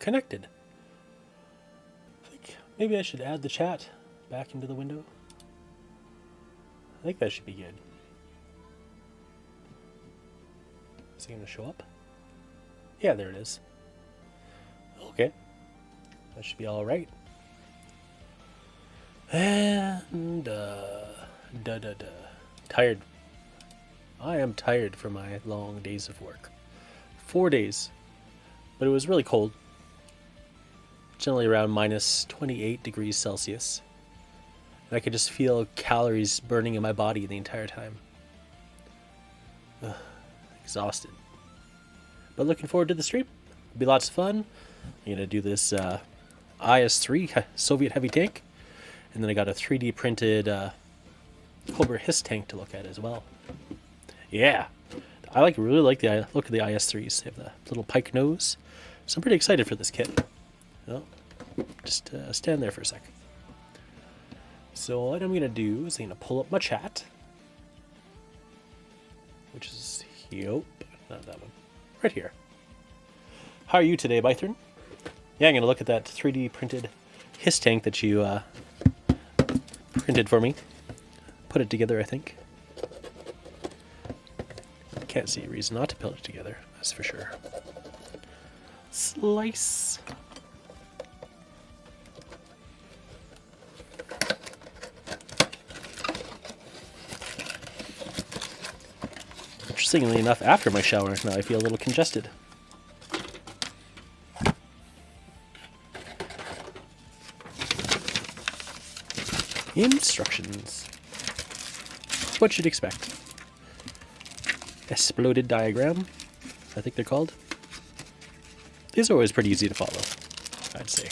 connected. I think maybe I should add the chat back into the window. I think that should be good. Is it going to show up? Yeah, there it is. Okay. That should be all right. And, tired. I am tired from my long days of work. 4 days. But it was really cold. Generally around minus 28 degrees Celsius. And I could just feel calories burning in my body the entire time. Ugh, exhausted. But looking forward to the stream. It'll be lots of fun. I'm going to do this IS-3 Soviet heavy tank. And then I got a 3D printed Cobra H.I.S.S tank to look at as well. Yeah. I really like the look of the IS-3s. They have the little pike nose. So I'm pretty excited for this kit. Well, just stand there for a sec. So what I'm going to do is I'm going to pull up my chat. Which is, nope, not that one. Right here. How are you today, Bythorn? Yeah, I'm going to look at that 3D printed H.I.S.S tank that you printed for me. Put it together, I think. Can't see a reason not to put it together, that's for sure. Slice. Interestingly enough, after my shower, now I feel a little congested. Instructions. What you'd expect. Exploded diagram, I think they're called. These are always pretty easy to follow, I'd say.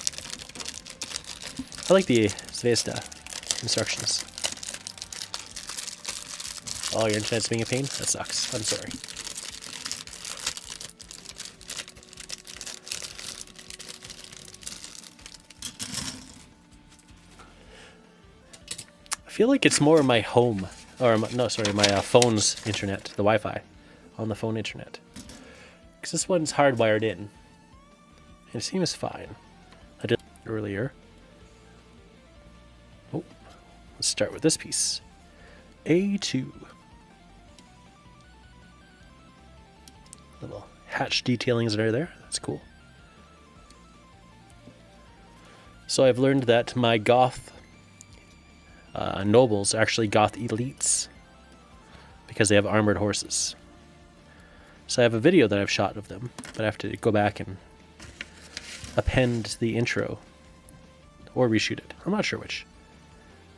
I like the Zvezda instructions. Oh, your internet's being a pain? That sucks. I'm sorry. I feel like it's more my home, or no, sorry, my phone's internet, the Wi-Fi on the phone internet. Because this one's hardwired in. And it seems fine. I did earlier. Oh, let's start with this piece. A2. Little hatch detailings that are there. That's cool. So I've learned that my goth nobles are actually goth elites because they have armored horses. So I have a video that I've shot of them, but I have to go back and append the intro or reshoot it. I'm not sure which.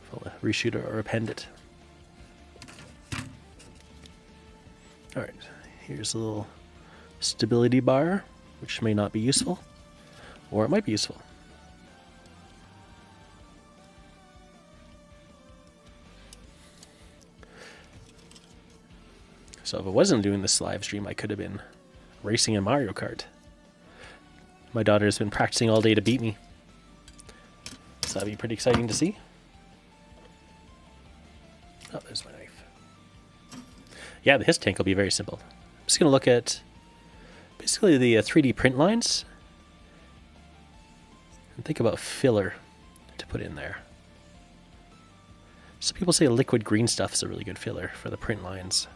If I'll reshoot it or append it. Alright, here's a little stability bar, which may not be useful, or it might be useful. So if I wasn't doing this live stream, I could have been racing in Mario Kart. My daughter's been practicing all day to beat me. So that'd be pretty exciting to see. Oh, there's my knife. Yeah, the H.I.S.S tank will be very simple. I'm just going to look at basically the 3D print lines and think about filler to put in there. Some people say liquid green stuff is a really good filler for the print lines.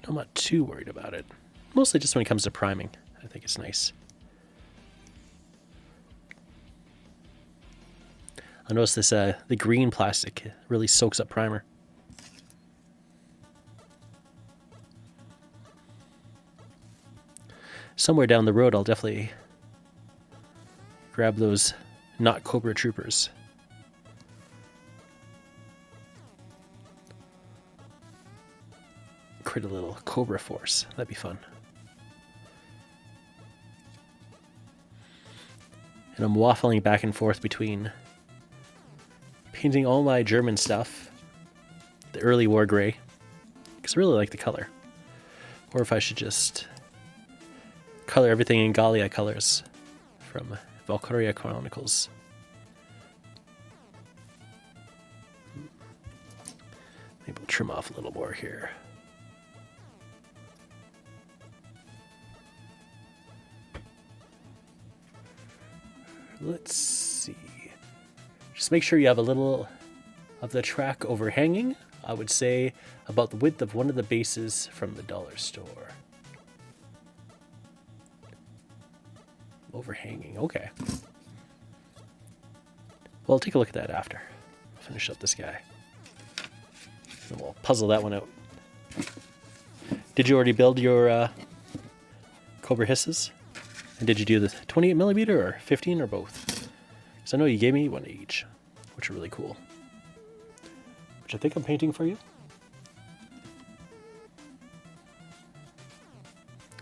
I'm not too worried about it. Mostly just when it comes to priming. I think it's nice. I noticed this, the green plastic really soaks up primer. Somewhere down the road, I'll definitely grab those not Cobra Troopers. Create a little Cobra Force. That'd be fun. And I'm waffling back and forth between painting all my German stuff, the early war gray, because I really like the color. Or if I should just color everything in Gallia colors from Valkyria Chronicles. Maybe we'll trim off a little more here. Let's see. Just make sure you have a little of the track overhanging. I would say about the width of one of the bases from the dollar store. Overhanging, okay. Well, take a look at that after. Finish up this guy. And we'll puzzle that one out. Did you already build your Cobra H.I.S.S? And did you do the 28mm or 15 or both? Because I know you gave me one each, which are really cool. Which I think I'm painting for you.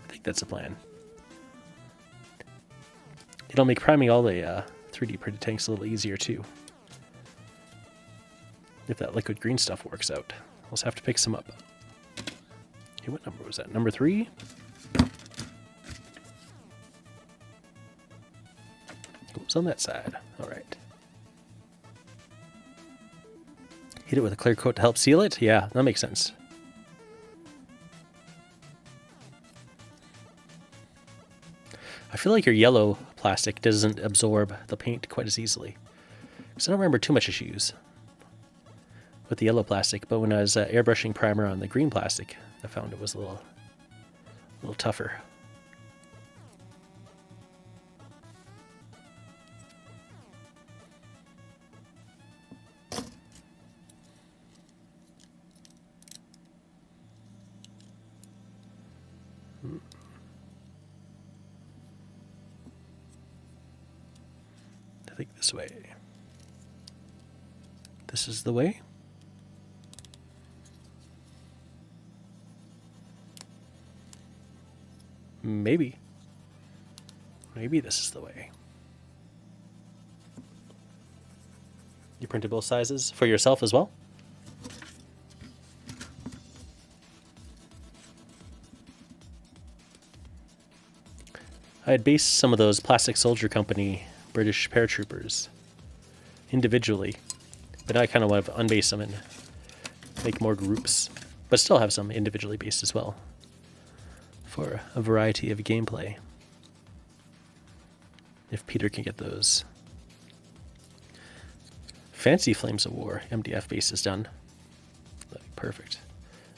I think that's the plan. It'll make priming all the 3D printed tanks a little easier too. If that liquid green stuff works out. I'll just have to pick some up. Okay, what number was that? Number 3? Goes on that side. Alright. Hit it with a clear coat to help seal it? Yeah, that makes sense. I feel like your yellow plastic doesn't absorb the paint quite as easily. Because I don't remember too much issues with the yellow plastic, but when I was airbrushing primer on the green plastic, I found it was a little tougher. I think this way. This is the way. Maybe. Maybe this is the way. You printed both sizes for yourself as well? I had based some of those Plastic Soldier Company British paratroopers individually, but now I kind of want to unbase them and make more groups, but still have some individually based as well for a variety of gameplay. If Peter can get those fancy Flames of War MDF bases done, that'd be perfect.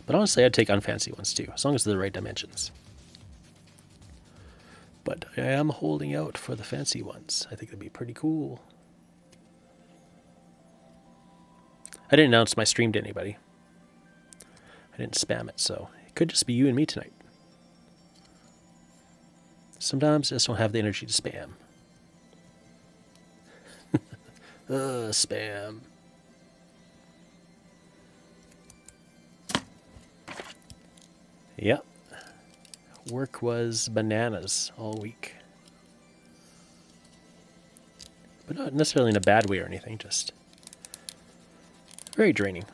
But honestly, I'd take unfancy ones too, as long as they're the right dimensions. But I am holding out for the fancy ones. I think that'd be pretty cool. I didn't announce my stream to anybody. I didn't spam it, so it could just be you and me tonight. Sometimes I just don't have the energy to spam. Spam. Yep. Work was bananas all week. But not necessarily in a bad way or anything, just very draining.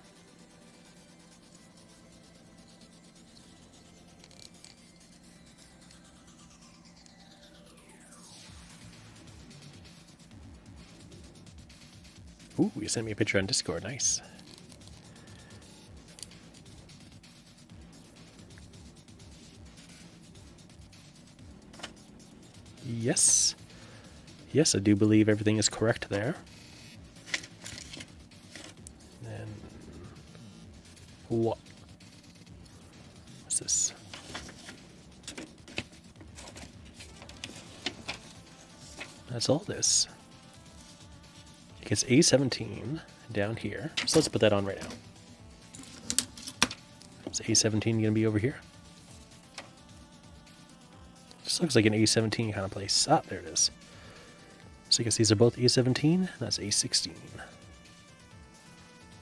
Ooh, you sent me a picture on Discord, nice. Yes. Yes, I do believe everything is correct there. And what? What's this? That's all this. It gets A17 down here. So let's put that on right now. Is A17 going to be over here? This looks like an A17 kind of place. Ah, there it is. So I guess these are both A17. That's A16.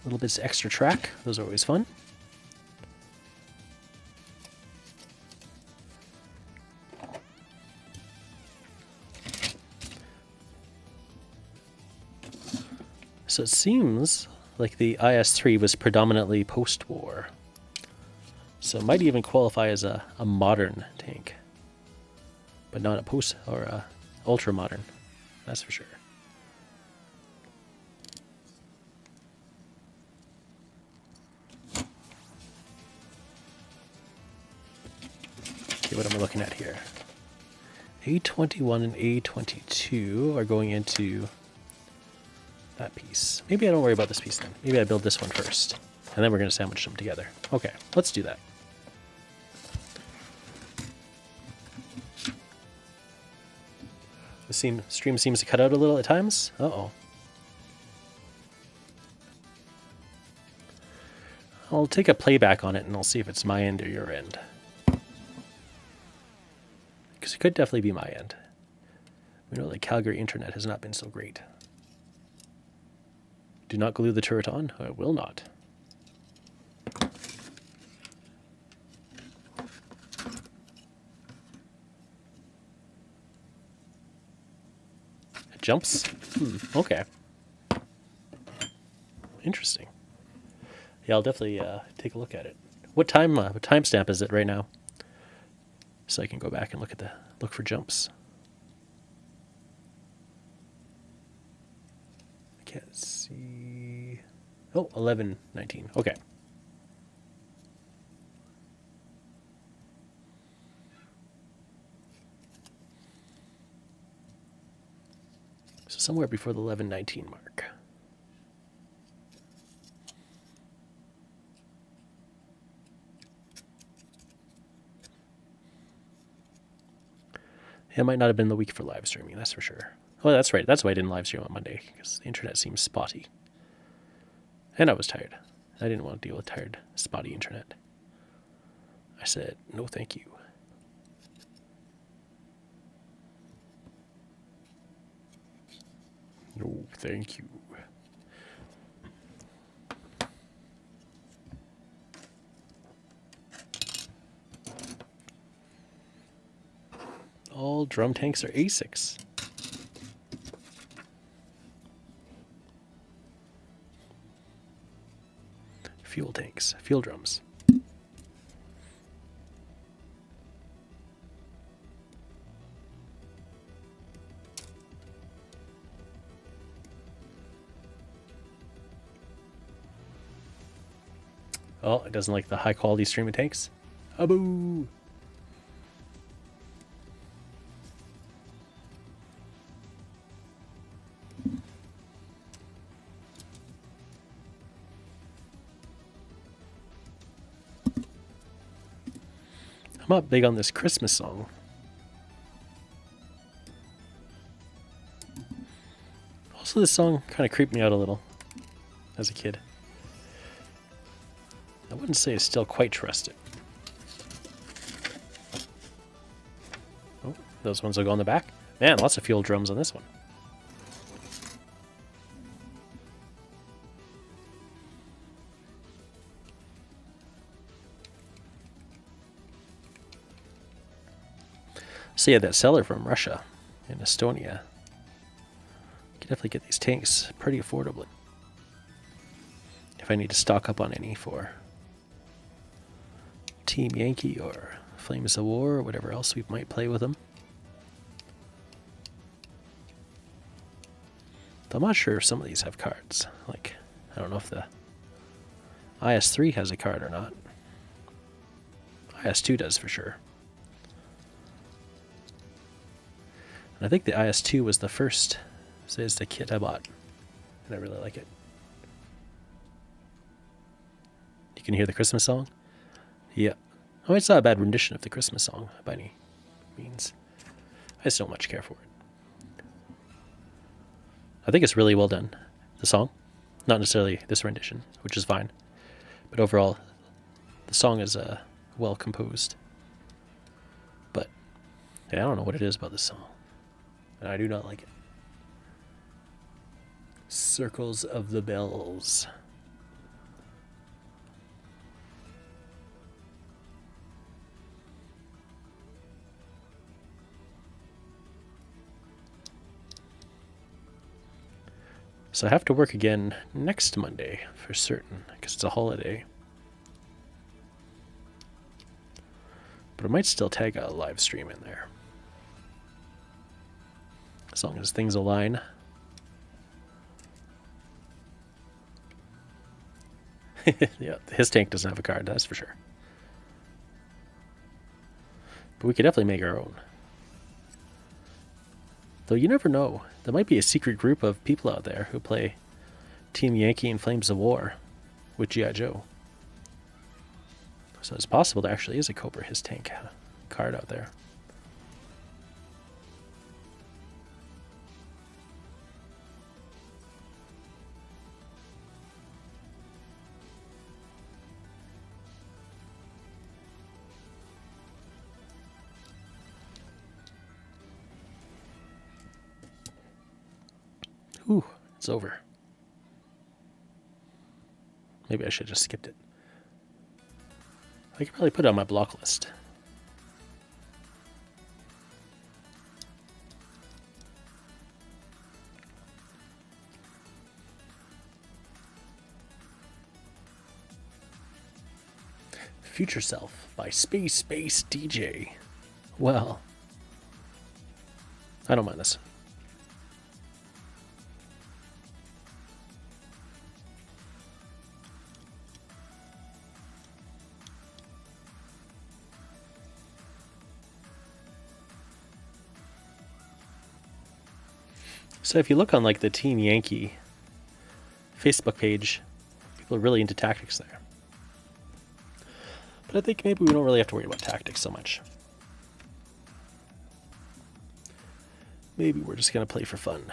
Little bits of extra track. Those are always fun. So it seems like the IS-3 was predominantly post-war. So it might even qualify as a modern tank. But not a post or a ultra modern, that's for sure. Okay, what am I looking at here? A21 and A22 are going into that piece. Maybe I don't worry about this piece then. Maybe I build this one first, and then we're going to sandwich them together. Okay, let's do that. The stream seems to cut out a little at times. Uh-oh. I'll take a playback on it, and I'll see if it's my end or your end. Because it could definitely be my end. We know that Calgary internet has not been so great. Do not glue the turret on. I will not. It jumps? Okay. Interesting. Yeah, I'll definitely take a look at it. What timestamp is it right now? So I can go back and look for jumps. I can't see. Oh, 11:19. Okay. So somewhere before the 11:19 mark. It might not have been the week for live streaming, that's for sure. Oh, that's right. That's why I didn't live stream on Monday, because the internet seemed spotty. And I was tired. I didn't want to deal with tired, spotty internet. I said, no thank you. No thank you. All drum tanks are ASICs. Fuel tanks, fuel drums. Oh, it doesn't like the high quality streaming tanks. Aboo! I'm not big on this Christmas song. Also, this song kind of creeped me out a little as a kid. I wouldn't say I still quite trust it. Oh, those ones will go on the back. Man, lots of fuel drums on this one. So yeah, that seller from Russia and Estonia. You can definitely get these tanks pretty affordably. If I need to stock up on any for Team Yankee or Flames of War or whatever else we might play with them. Though I'm not sure if some of these have cards. Like, I don't know if the IS-3 has a card or not. IS-2 does for sure. And I think the IS-2 was the first Zvezda kit I bought. And I really like it. You can hear the Christmas song? Yeah. Oh, it's not a bad rendition of the Christmas song by any means. I just don't much care for it. I think it's really well done, the song. Not necessarily this rendition, which is fine. But overall, the song is well composed. But yeah, I don't know what it is about this song. And I do not like it. Circles of the Bells. So I have to work again next Monday for certain, because it's a holiday. But I might still tag a live stream in there. As long as things align. Yeah, his tank doesn't have a card, that's for sure. But we could definitely make our own. Though you never know. There might be a secret group of people out there who play Team Yankee and Flames of War with G.I. Joe. So it's possible there actually is a Cobra H.I.S. tank card out there. Ooh, it's over. Maybe I should have just skipped it. I could probably put it on my block list. Future Self by Space DJ. Well, I don't mind this. So if you look on like the Team Yankee Facebook page, people are really into tactics there. But I think maybe we don't really have to worry about tactics so much. Maybe we're just going to play for fun.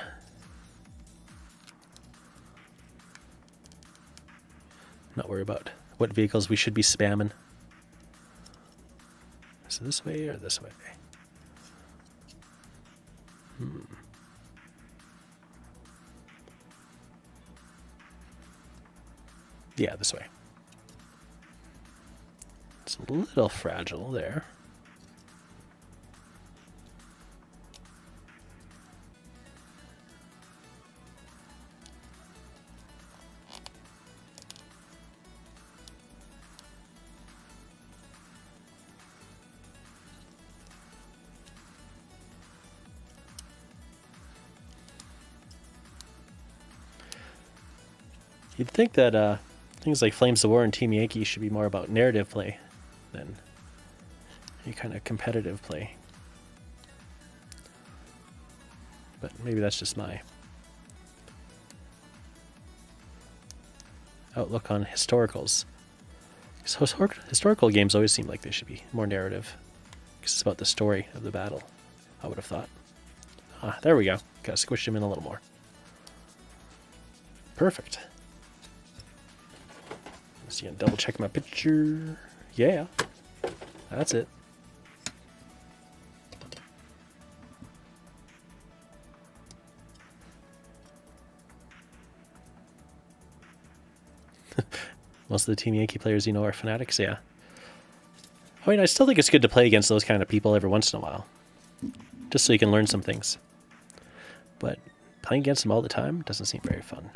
Not worry about what vehicles we should be spamming. Is it this way or this way? Yeah, this way. It's a little fragile there. You'd think that things like Flames of War and Team Yankee should be more about narrative play than any kind of competitive play. But maybe that's just my outlook on historicals. So historical games always seem like they should be more narrative, because it's about the story of the battle, I would have thought. Ah, there we go. Gotta squish him in a little more. Perfect. Just gonna double check my picture. Yeah, that's it. Most of the Team Yankee players you know are fanatics, yeah. I mean, I still think it's good to play against those kind of people every once in a while, just so you can learn some things. But playing against them all the time doesn't seem very fun.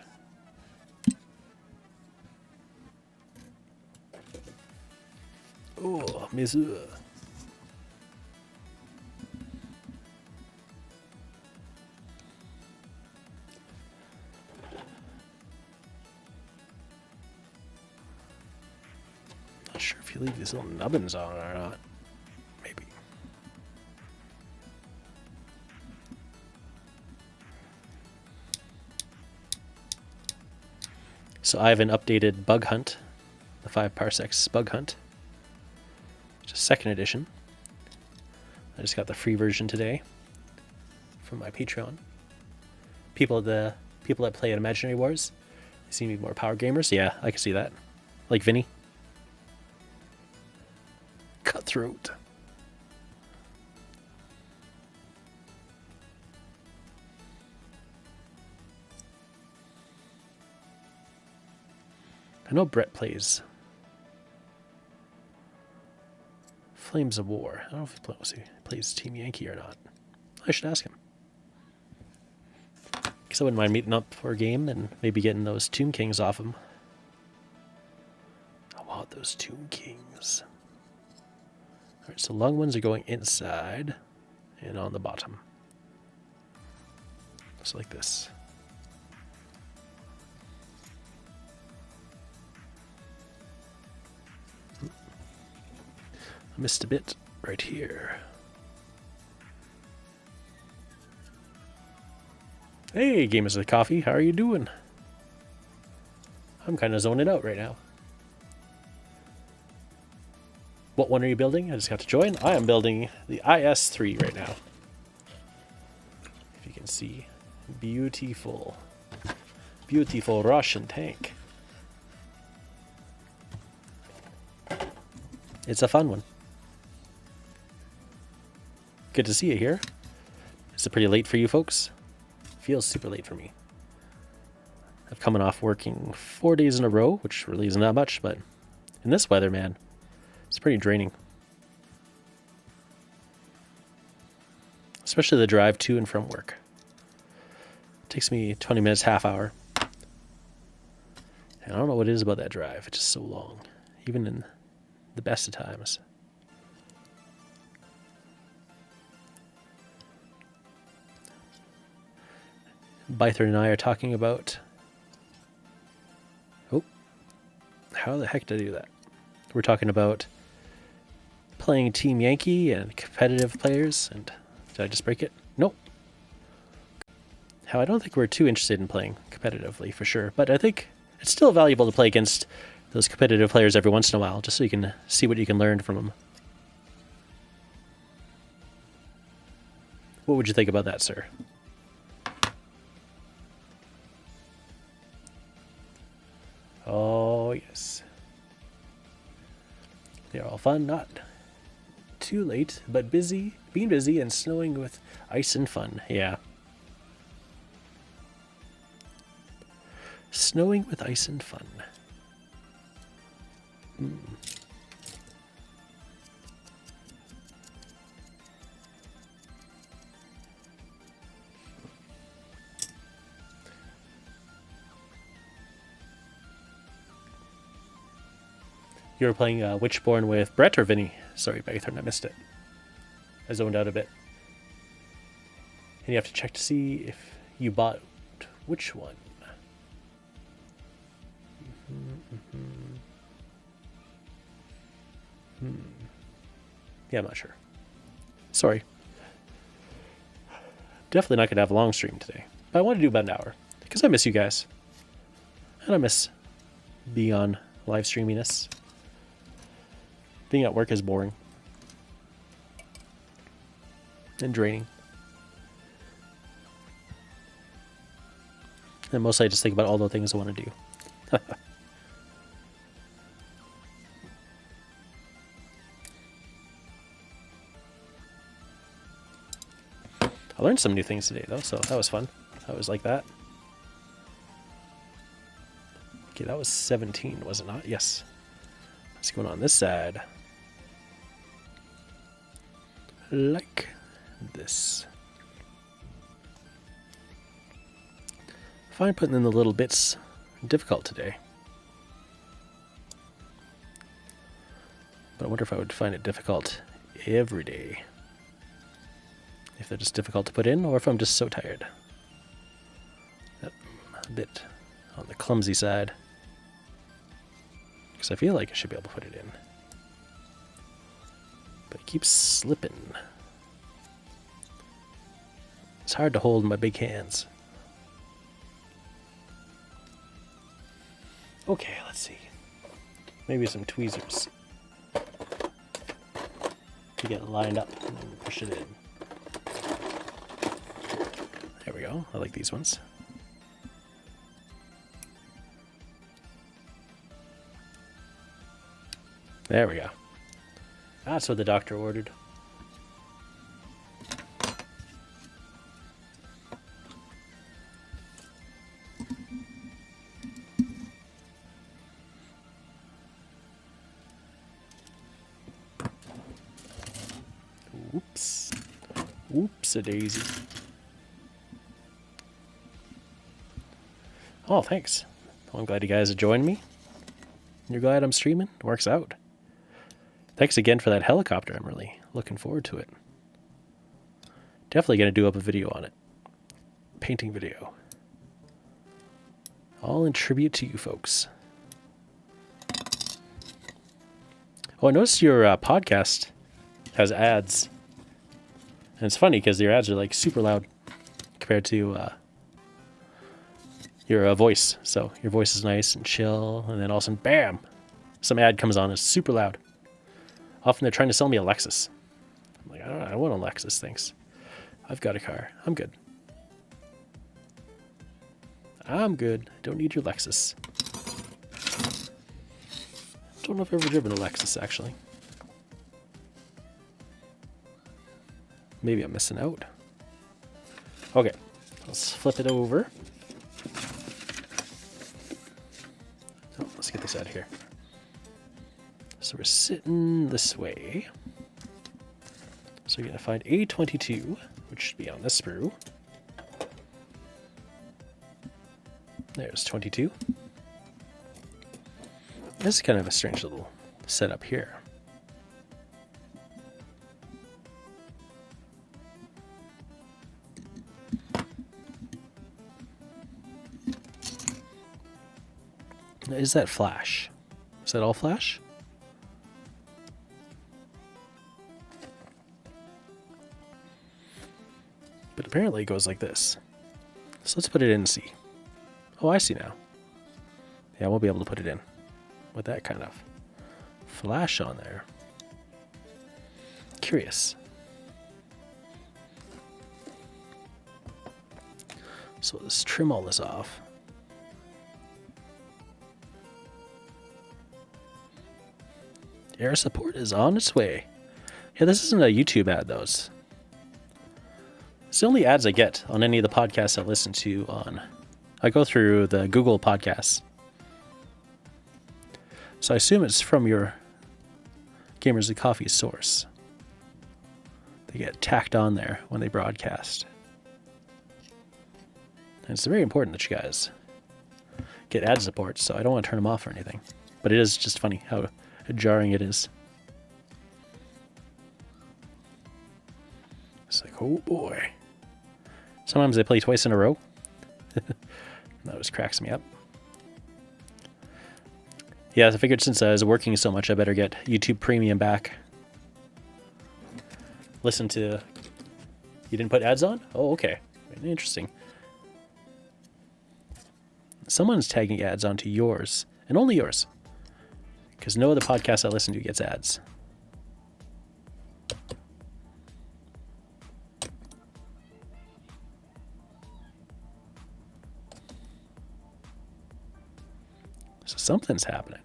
Oh, Mizu. Not sure if you leave these little nubbins on or not. Maybe. So I have an updated bug hunt, the 5 parsecs bug hunt. Just 2nd edition. I just got the free version today from my Patreon. People that play at Imaginary Wars, they seem to be more power gamers. Yeah, I can see that. Like Vinny. Cutthroat. I know Brett plays Flames of War. I don't know if he plays Team Yankee or not. I should ask him. Because I wouldn't mind meeting up for a game and maybe getting those Tomb Kings off him. I want those Tomb Kings. Alright, so long ones are going inside and on the bottom. Just like this. I missed a bit right here. Hey, Gamers with Coffee, how are you doing? I'm kind of zoning out right now. What one are you building? I just got to join. I am building the IS-3 right now. If you can see. Beautiful. Beautiful Russian tank. It's a fun one. Good to see you here. Is it pretty late for you folks? Feels super late for me. I've coming off working 4 days in a row, which really isn't that much, but in this weather, man, it's pretty draining. Especially the drive to and from work. It takes me 20 minutes, half hour. And I don't know what it is about that drive. It's just so long, even in the best of times. Bythorn and I are talking about... Oh, how the heck did I do that? We're talking about playing Team Yankee and competitive players, and did I just break it? Nope. How I don't think we're too interested in playing competitively for sure, but I think it's still valuable to play against those competitive players every once in a while, just so you can see what you can learn from them. What would you think about that, sir? Oh, yes. They are all fun, not too late, but busy, being busy and snowing with ice and fun. Yeah. Snowing with ice and fun. You were playing Witchborn with Brett or Vinny? Sorry, Bythorn, I missed it. I zoned out a bit. And you have to check to see if you bought which one. Yeah, I'm not sure. Sorry. Definitely not going to have a long stream today. But I want to do about an hour. Because I miss you guys. And I miss being on live streaminess. Being at work is boring. And draining. And mostly I just think about all the things I want to do. I learned some new things today, though, so that was fun. I was like that. Okay, that was 17, was it not? Yes. What's going on this side? Like this. I find putting in the little bits difficult today. But I wonder if I would find it difficult every day. If they're just difficult to put in, or if I'm just so tired. A bit on the clumsy side. Because I feel like I should be able to put it in. But it keeps slipping. It's hard to hold in my big hands. Okay, let's see. Maybe some tweezers. To get it lined up and then push it in. There we go. I like these ones. There we go. That's what the doctor ordered. Oops. Oops-a-daisy. Oh, thanks. Well, I'm glad you guys have joined me. You're glad I'm streaming? It works out. Thanks again for that helicopter. I'm really looking forward to it. Definitely going to do up a video on it. Painting video. All in tribute to you folks. Oh, I noticed your podcast has ads. And it's funny because your ads are like super loud compared to your voice. So your voice is nice and chill, and then all of a sudden, bam, some ad comes on. It's super loud. Often they're trying to sell me a Lexus. I'm like, I don't want a Lexus, thanks. I've got a car. I'm good. I'm good. I don't need your Lexus. Don't know if I've ever driven a Lexus, actually. Maybe I'm missing out. Okay, let's flip it over. Oh, let's get this out of here. So we're sitting this way. So we're going to find A22, which should be on this sprue. There's 22. This is kind of a strange little setup here. Is that flash? Is that all flash? But apparently it goes like this. So let's put it in and see. Oh, I see now. Yeah, I won't be able to put it in with that kind of flash on there. Curious. So let's trim all this off. Air support is on its way. Yeah, this isn't a YouTube ad, though. It's the only ads I get on any of the podcasts I listen to on. I go through the Google podcasts. So I assume it's from your Gamers and Coffee source. They get tacked on there when they broadcast. And it's very important that you guys get ad support, so I don't want to turn them off or anything. But it is just funny how jarring it is. It's like, oh boy. Sometimes they play twice in a row. That always cracks me up. Yeah, I figured since I was working so much, I better get YouTube Premium back. Listen to... You didn't put ads on? Oh, okay. Interesting. Someone's tagging ads onto yours, and only yours. Because no other podcast I listen to gets ads. So something's happening.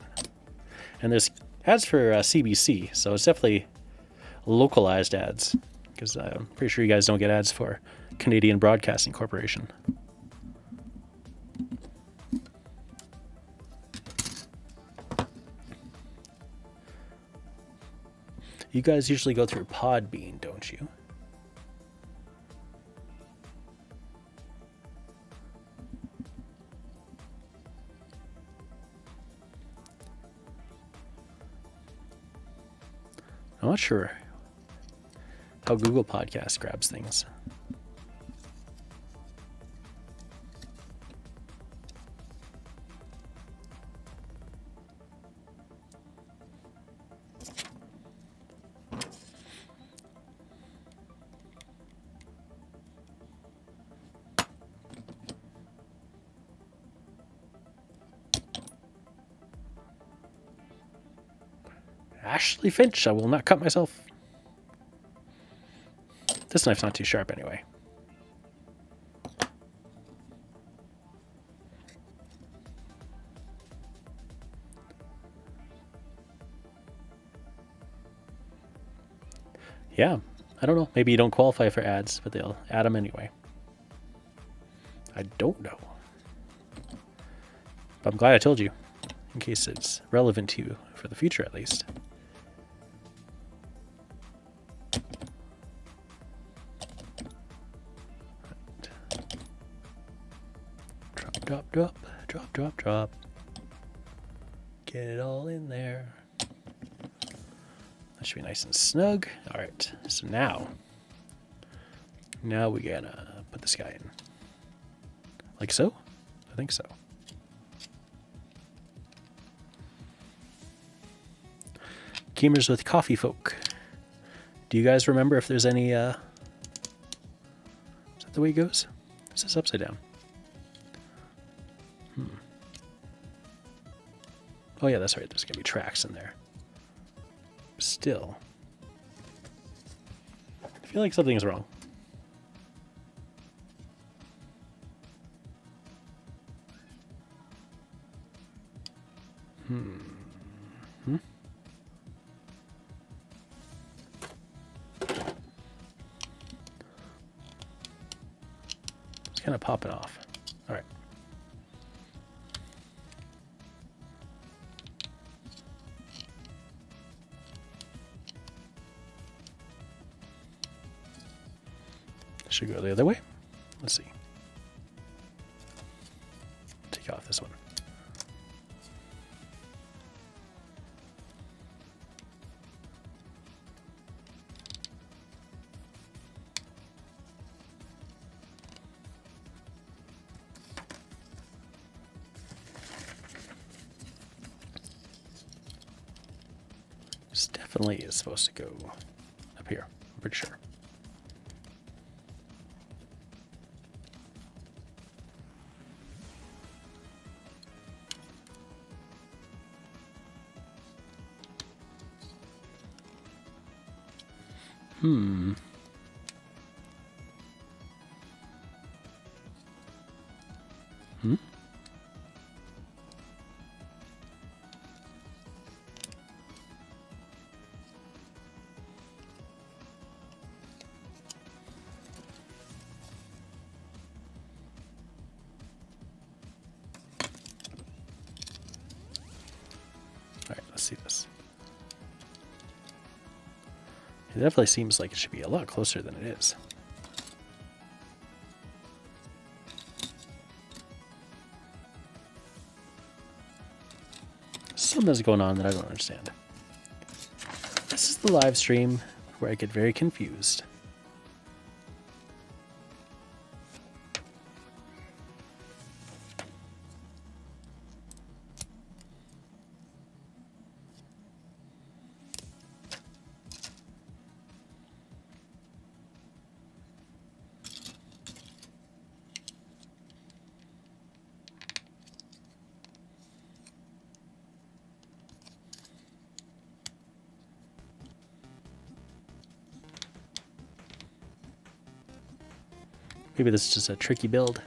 And there's ads for CBC, so it's definitely localized ads. Because I'm pretty sure you guys don't get ads for Canadian Broadcasting Corporation. You guys usually go through Podbean, don't you? I'm not sure how Google Podcast grabs things. Ashley Finch, I will not cut myself. This knife's not too sharp anyway. Yeah, I don't know. Maybe you don't qualify for ads, but they'll add them anyway. I don't know. But I'm glad I told you, in case it's relevant to you for the future at least. Drop, drop, drop, drop, drop. Get it all in there. That should be nice and snug. All right, so now we gotta put this guy in. Like so? I think so. Gamers with Coffee folk. Do you guys remember if there's any, is that the way it goes? Is this upside down? Oh yeah, that's right. There's gonna be tracks in there. Still, I feel like something's wrong. It's kind of popping off. All right. Should go the other way. Let's see. Take off this one. This definitely is supposed to go up here. I'm pretty sure. Hmm. All right, let's see this. It definitely seems like it should be a lot closer than it is. Something's going on that I don't understand. This is the live stream where I get very confused. Maybe this is just a tricky build.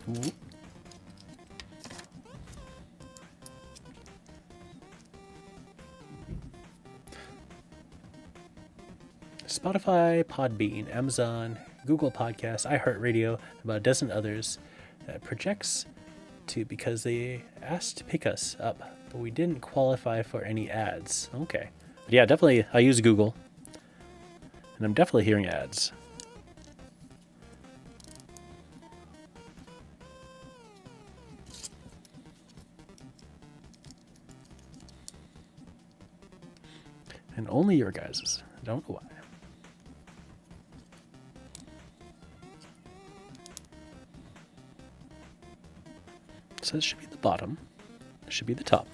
Ooh. Spotify, Podbean, Amazon, Google Podcasts, iHeartRadio, and about a dozen others that projects to because they asked to pick us up, but we didn't qualify for any ads. Okay. But yeah, definitely I use Google, and I'm definitely hearing ads. And only your guys's. I don't know why. So this should be the bottom. This should be the top.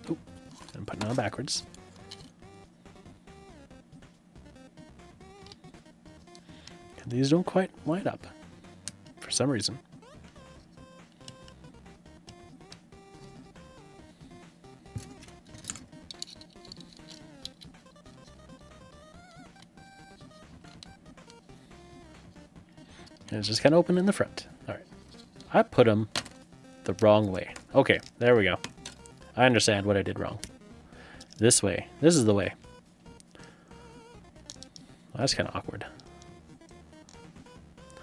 Oh, I'm putting it on backwards. And these don't quite line up for some reason. And it's just kind of open in the front. All right. I put them the wrong way. Okay, there we go. I understand what I did wrong. This way. This is the way. Well, that's kind of awkward.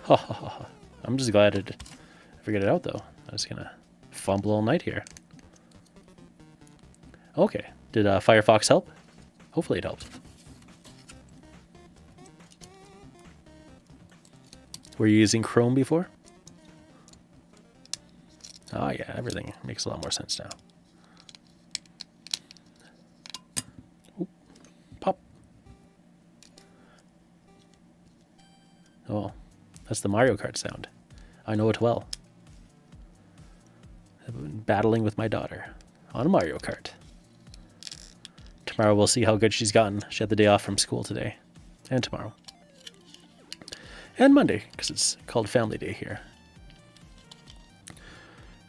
Ha ha ha. I'm just glad I figured it out, though. I was going to fumble all night here. Okay. Did Firefox help? Hopefully it helped. Were you using Chrome before? Oh yeah, everything makes a lot more sense now. That's the Mario Kart sound. I know it well. I've been battling with my daughter on a Mario Kart. Tomorrow we'll see how good she's gotten. She had the day off from school today. And tomorrow. And Monday, because it's called Family Day here.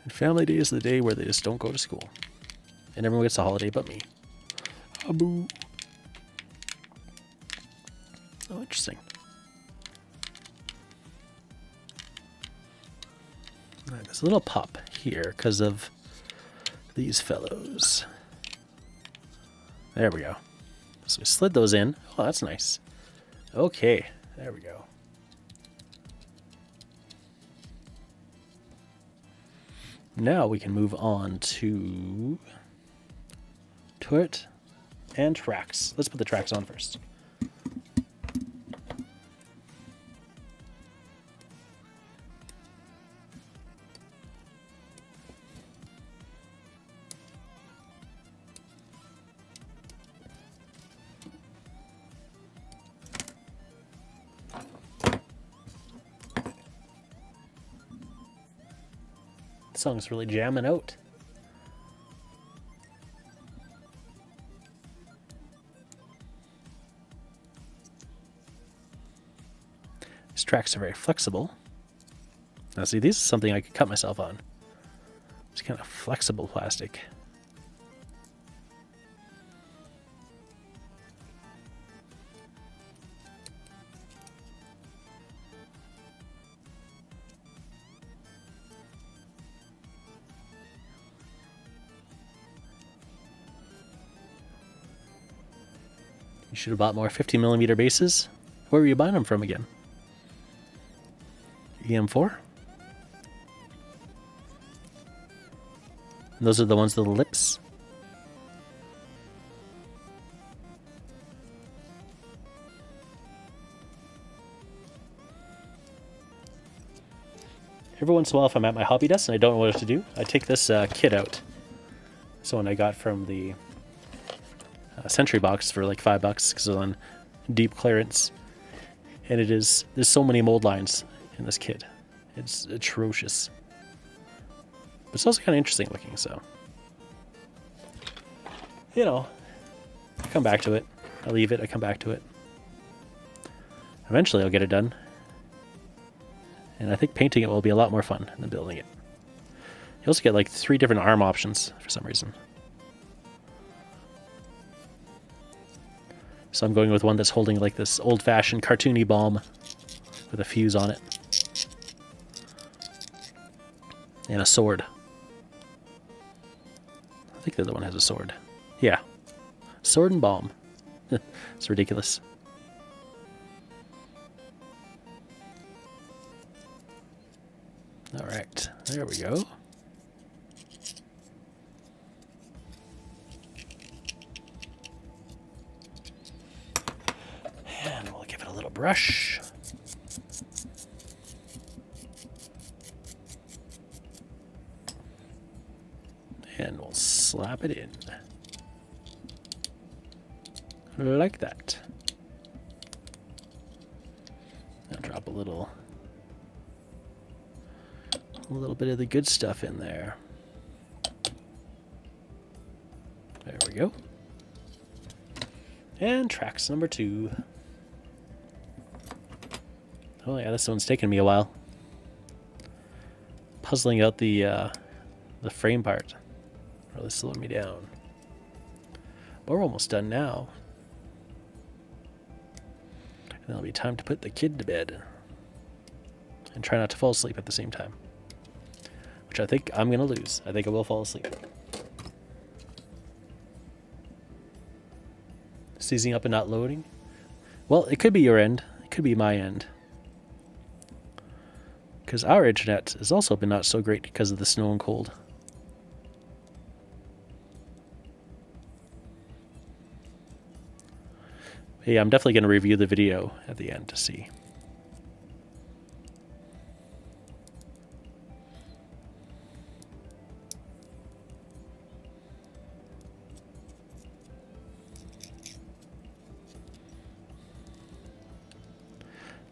And Family Day is the day where they just don't go to school. And everyone gets a holiday but me. Abu. Oh, interesting. All right, there's a little pop here because of these fellows. There we go. So we slid those in. Oh, that's nice. Okay, there we go. Now we can move on to turret and tracks. Let's put the tracks on first. This song's really jamming out. These tracks are very flexible. Now see, this is something I could cut myself on. It's kind of flexible plastic. You should have bought more 50mm bases. Where were you buying them from again? EM4? And those are the ones with the lips? Every once in a while, if I'm at my hobby desk and I don't know what to do, I take this kit out. This one I got from the Century box for like $5 because it was on deep clearance. And there's so many mold lines in this kit. It's atrocious. But it's also kind of interesting looking, so. You know, I come back to it. I leave it, I come back to it. Eventually I'll get it done. And I think painting it will be a lot more fun than building it. You also get like 3 different arm options for some reason. So I'm going with one that's holding like this old-fashioned cartoony bomb with a fuse on it. And a sword. I think the other one has a sword. Yeah. Sword and bomb. It's ridiculous. Alright, there we go. And we'll give it a little brush. And we'll slap it in. Like that. I'll drop a little bit of the good stuff in there. There we go. And tracks number 2. Oh yeah, this one's taken me a while. Puzzling out the frame part. Really slowed me down. But we're almost done now. And it'll be time to put the kid to bed. And try not to fall asleep at the same time. Which I think I'm going to lose. I think I will fall asleep. Seizing up and not loading? Well, it could be your end. It could be my end. Because our internet has also been not so great because of the snow and cold. Yeah, I'm definitely going to review the video at the end to see.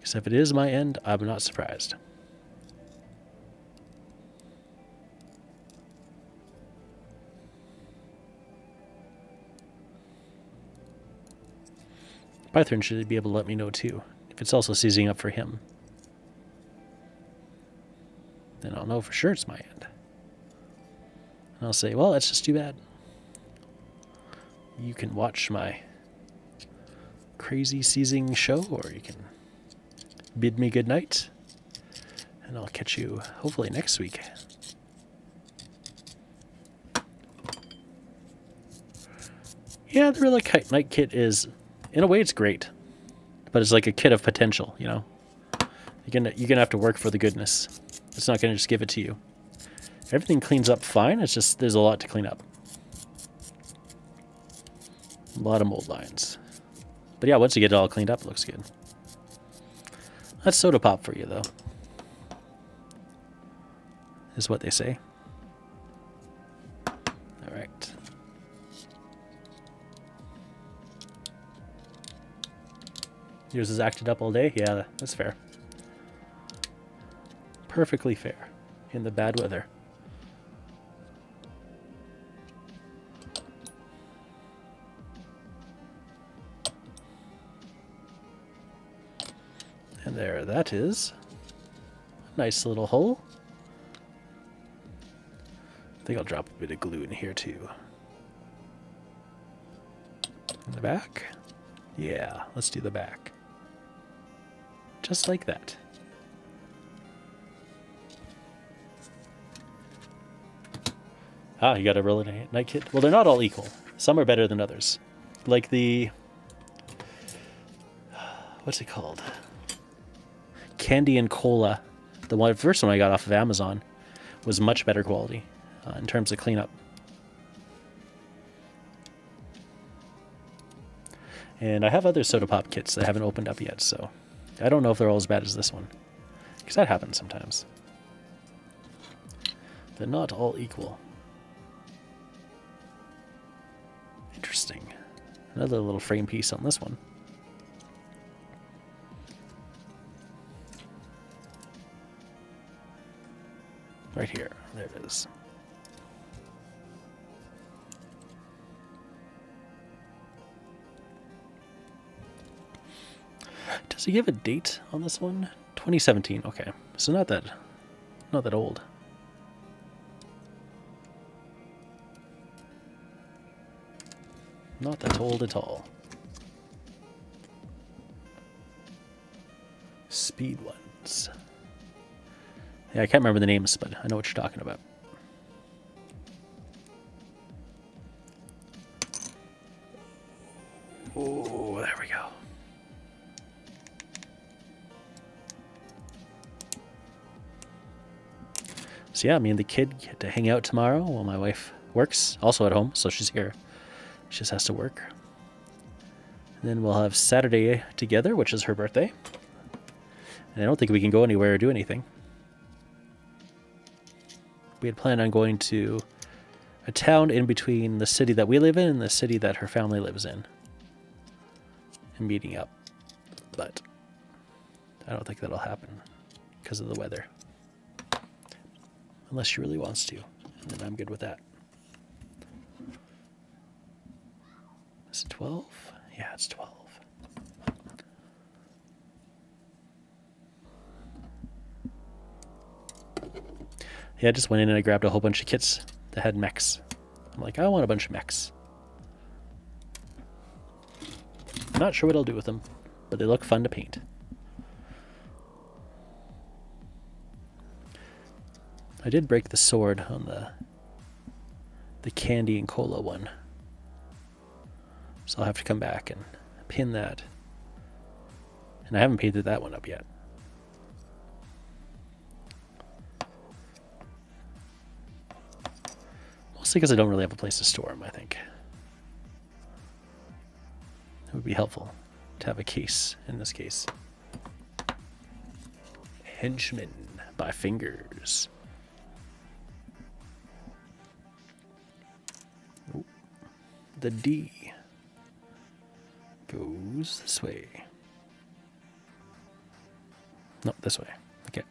Because if it is my end, I'm not surprised. Python should be able to let me know too, if it's also seizing up for him. Then I'll know for sure it's my end. And I'll say, well, that's just too bad. You can watch my crazy seizing show, or you can bid me good night. And I'll catch you hopefully next week. Yeah, the Relic Night Kit is, in a way, it's great. But it's like a kit of potential, you know? You're gonna have to work for the goodness. It's not gonna just give it to you. Everything cleans up fine, it's just there's a lot to clean up. A lot of mold lines. But yeah, once you get it all cleaned up, it looks good. That's soda pop for you, though. Is what they say. Alright. Yours has acted up all day? Yeah, that's fair. Perfectly fair. In the bad weather. And there that is. Nice little hole. I think I'll drop a bit of glue in here too. In the back? Yeah, let's do the back. Just like that. Ah, you got a Relic Night Kit? Well, they're not all equal. Some are better than others. Like the... What's it called? Candy and Cola. The first one I got off of Amazon was much better quality in terms of cleanup. And I have other soda pop kits that haven't opened up yet, so I don't know if they're all as bad as this one. Because that happens sometimes. They're not all equal. Interesting. Another little frame piece on this one. Right here. There it is. Does he give a date on this one? 2017. Okay. So not that old. Not that old at all. Speed ones. Yeah, I can't remember the names, but I know what you're talking about. Oh, there we go. So yeah, me and the kid get to hang out tomorrow while my wife works, also at home, so she's here. She just has to work. And then we'll have Saturday together, which is her birthday. And I don't think we can go anywhere or do anything. We had planned on going to a town in between the city that we live in and the city that her family lives in. And meeting up. But I don't think that'll happen because of the weather. Unless she really wants to. And then I'm good with that. Is it 12? Yeah, it's 12. Yeah, I just went in and I grabbed a whole bunch of kits that had mechs. I'm like, I want a bunch of mechs. I'm not sure what I'll do with them, but they look fun to paint. I did break the sword on the candy and cola one. So I'll have to come back and pin that. And I haven't painted that one up yet. Mostly because I don't really have a place to store them, I think. It would be helpful to have a case in this case. Henchman by Fingers. Ooh. The D goes this way. No, this way. Okay.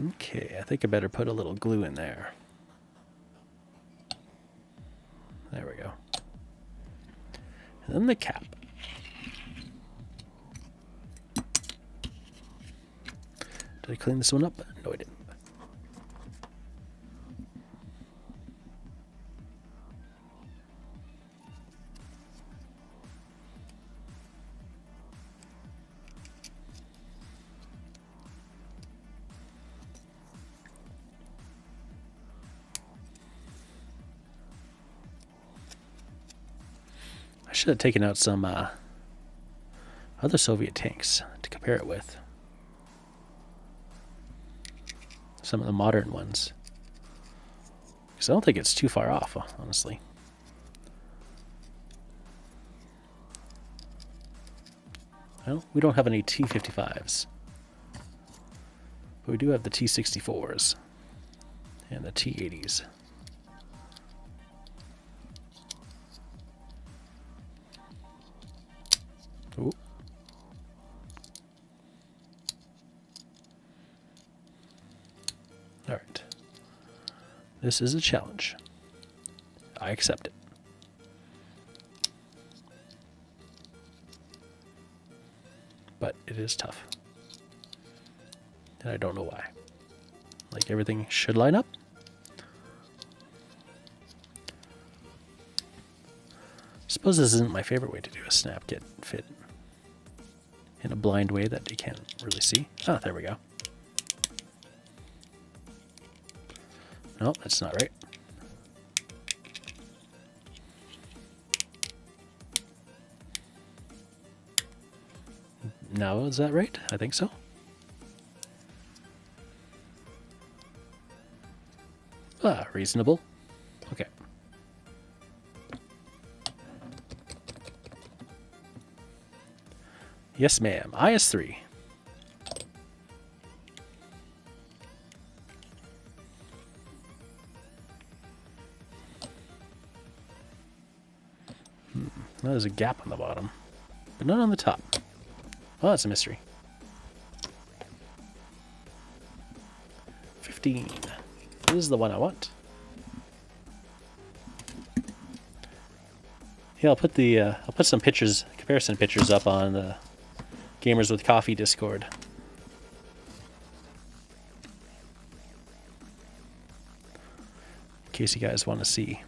Okay, I think I better put a little glue in there. There we go. And then the cap. Did I clean this one up? No, I didn't. I should have taken out some other Soviet tanks to compare it with. Some of the modern ones. Because I don't think it's too far off, honestly. Well, we don't have any T-55s. But we do have the T-64s. And the T-80s. Ooh. All right. This is a challenge. I accept it. But it is tough. And I don't know why. Like, everything should line up. Suppose this isn't my favorite way to do a snap kit fit in a blind way that you can't really see. Ah, there we go. No, that's not right. Now, is that right? I think so. Ah, reasonable. Okay. Yes, ma'am. IS-3. Well, there's a gap on the bottom, but not on the top. Oh, that's a mystery. 15. This is the one I want. Yeah, I'll put some pictures, comparison pictures up on the Gamers with Coffee Discord. In case you guys want to see.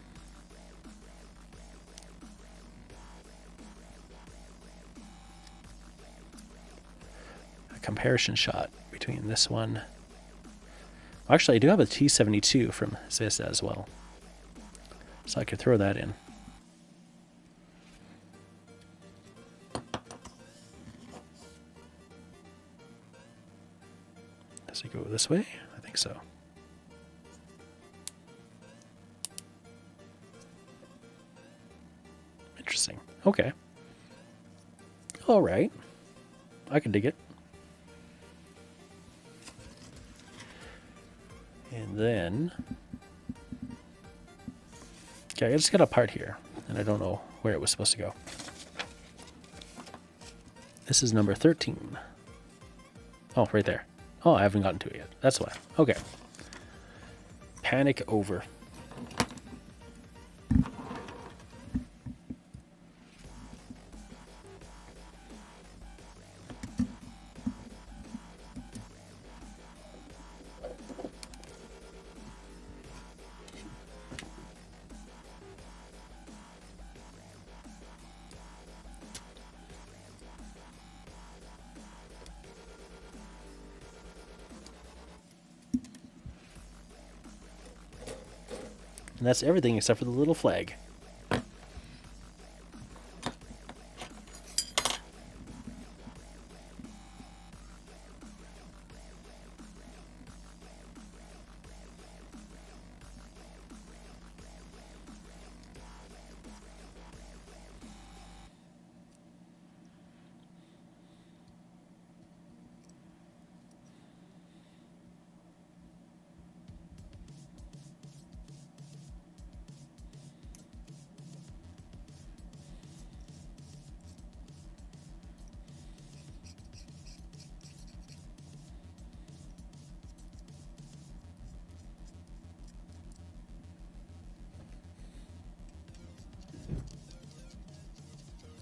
A comparison shot between this one. Actually, I do have a T-72 from Zvezda as well. So I could throw that in. Does it go this way? I think so. Interesting. Okay. All right. I can dig it. And then... Okay, I just got a part here, and I don't know where it was supposed to go. This is number 13. Oh, right there. Oh, I haven't gotten to it yet. That's why. Okay. Panic over. And that's everything except for the little flag.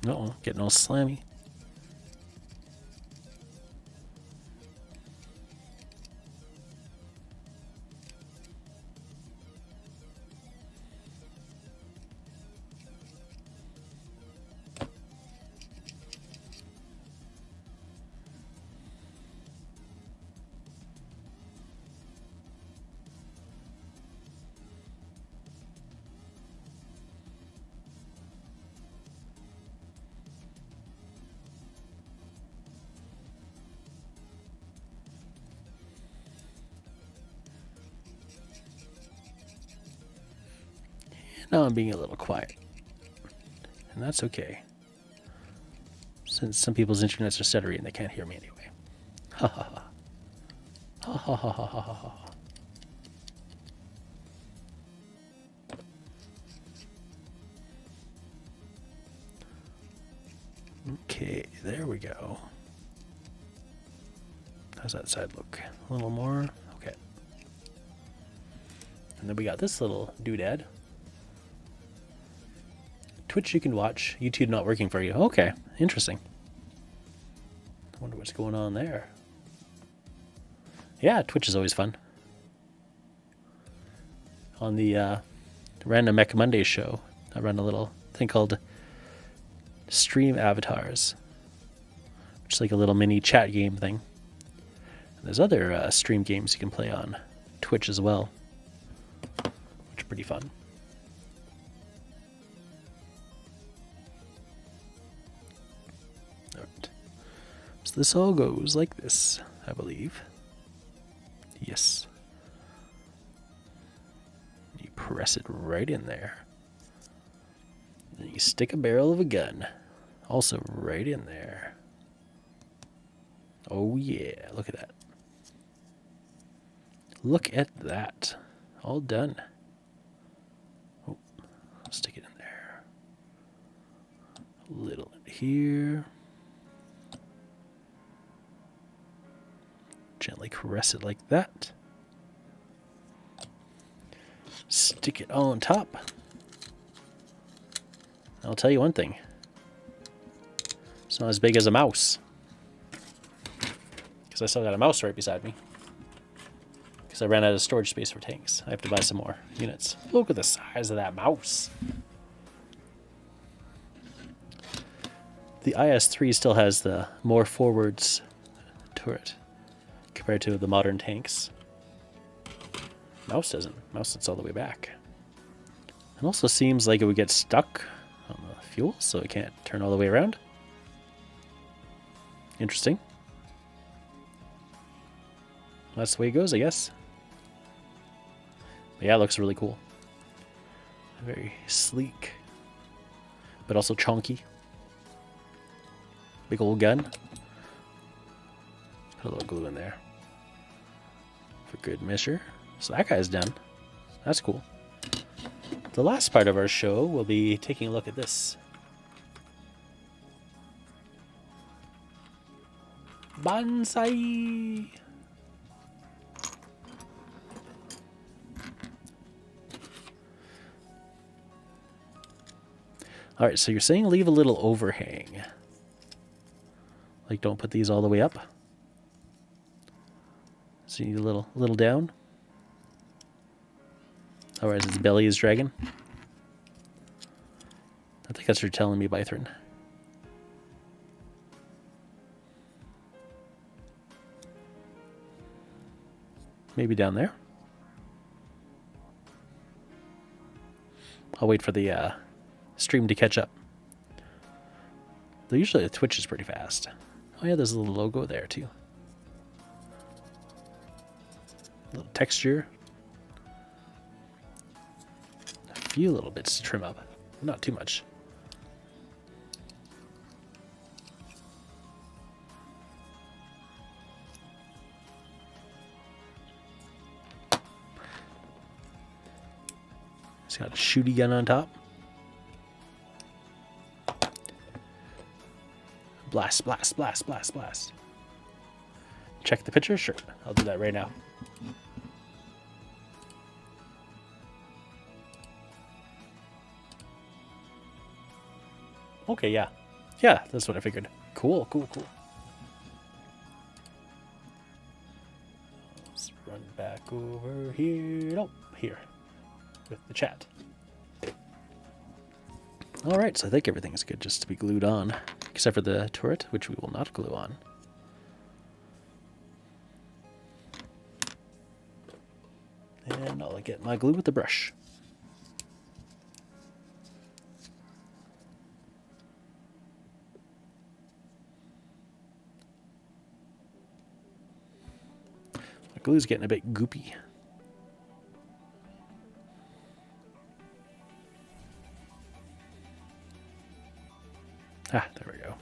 Uh-oh, getting all slammy. Now I'm being a little quiet. And that's okay. Since some people's internets are stuttering and they can't hear me anyway. Ha ha ha. Ha ha ha ha ha ha ha. Okay, there we go. How's that side look? A little more? Okay. And then we got this little doodad. Twitch you can watch. YouTube not working for you. Okay, interesting. I wonder what's going on there. Yeah, Twitch is always fun. On the Random Mech Monday show, I run a little thing called Stream Avatars, which is like a little mini chat game thing. And there's other stream games you can play on Twitch as well, which are pretty fun. Alright. So this all goes like this, I believe. Yes. You press it right in there. Then you stick a barrel of a gun also right in there. Oh yeah, look at that. Look at that. All done. Oh, stick it in there. A little in here. Gently caress it like that. Stick it all on top. I'll tell you one thing. It's not as big as a mouse. Because I still got a mouse right beside me. Because I ran out of storage space for tanks. I have to buy some more units. Look at the size of that mouse. The IS-3 still has the more forwards turret compared to the modern tanks. Mouse doesn't. Mouse sits all the way back. It also seems like it would get stuck on the fuel, so it can't turn all the way around. Interesting. That's the way it goes, I guess. But yeah, it looks really cool. Very sleek, but also chunky. Big old gun. Put a little glue in there for good measure. So that guy's done. That's cool. The last part of our show, we'll be taking a look at this. Bonsai! Alright, so you're saying leave a little overhang. Like don't put these all the way up. So you need a little down. Otherwise its belly is dragging. I think that's what you're telling me, Bythron. Maybe down there. I'll wait for the stream to catch up. Though usually the Twitch is pretty fast. Oh yeah, there's a little logo there too. A little texture. A few little bits to trim up. Not too much. It's got a shooty gun on top. Blast, blast, blast, blast, blast. Check the picture? Sure. I'll do that right now. Okay, yeah. Yeah, that's what I figured. Cool, cool, cool. Let's run back over here. Nope, here. With the chat. Alright, so I think everything is good just to be glued on. Except for the turret, which we will not glue on. And I'll get my glue with the brush. My glue's getting a bit goopy. Ah, there we go.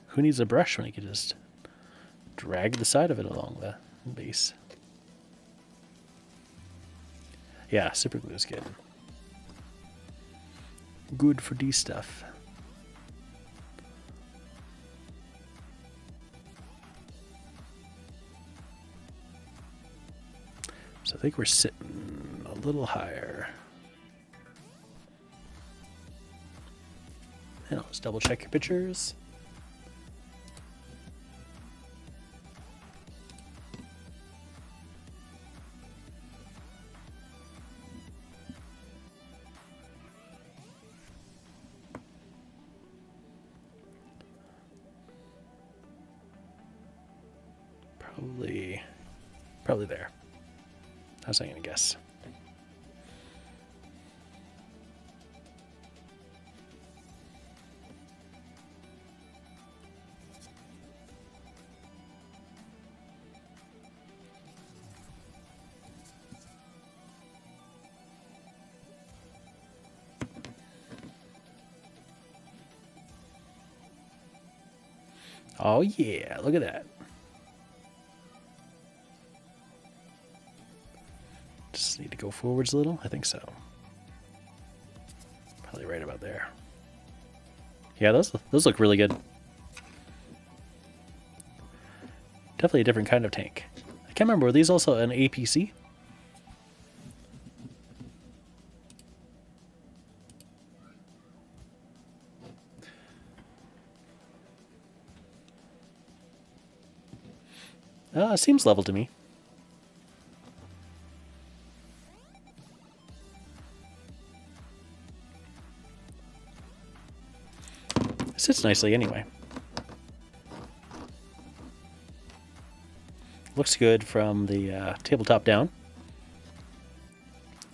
Who needs a brush when you can just drag the side of it along the base? Yeah, super glue is good. Good for D stuff. So I think we're sitting a little higher. And I'll just double check your pictures. Probably there. How's I gonna guess? Oh yeah, look at that. Just need to go forwards a little. I think so. Probably right about there. Yeah, those look really good. Definitely a different kind of tank. I can't remember, were these also an APC? Seems level to me. It sits nicely anyway. Looks good from the tabletop down.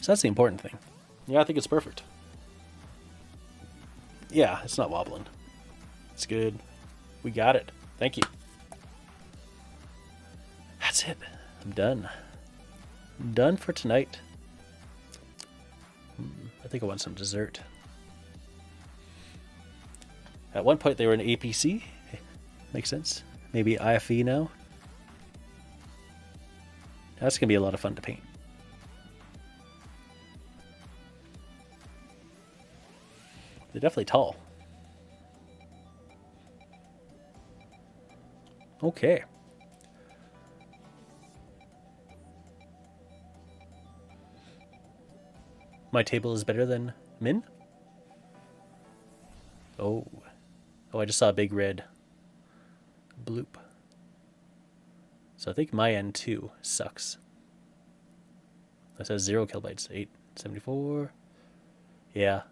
So that's the important thing. Yeah, I think it's perfect. Yeah, it's not wobbling. It's good. We got it. Thank you. That's it. I'm done. I'm done for tonight. I think I want some dessert. At one point they were an APC. Makes sense. Maybe IFE now. That's going to be a lot of fun to paint. They're definitely tall. Okay. My table is better than Min? Oh. Oh, I just saw a big red bloop. So I think my N2 sucks. That says 0 kilobytes. 874. Yeah.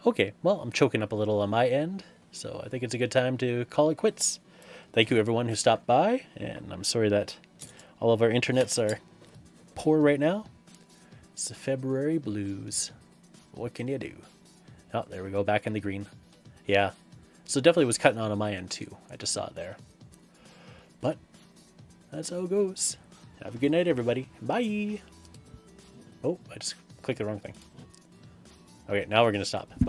Okay, well, I'm choking up a little on my end, so I think it's a good time to call it quits. Thank you everyone who stopped by, and I'm sorry that all of our internets are poor right now. It's the February blues. What can you do? Oh, there we go, back in the green. Yeah, so definitely was cutting on my end too. I just saw it there. But that's how it goes. Have a good night, everybody. Bye. Oh, I just clicked the wrong thing. Okay, now we're going to stop. Bye.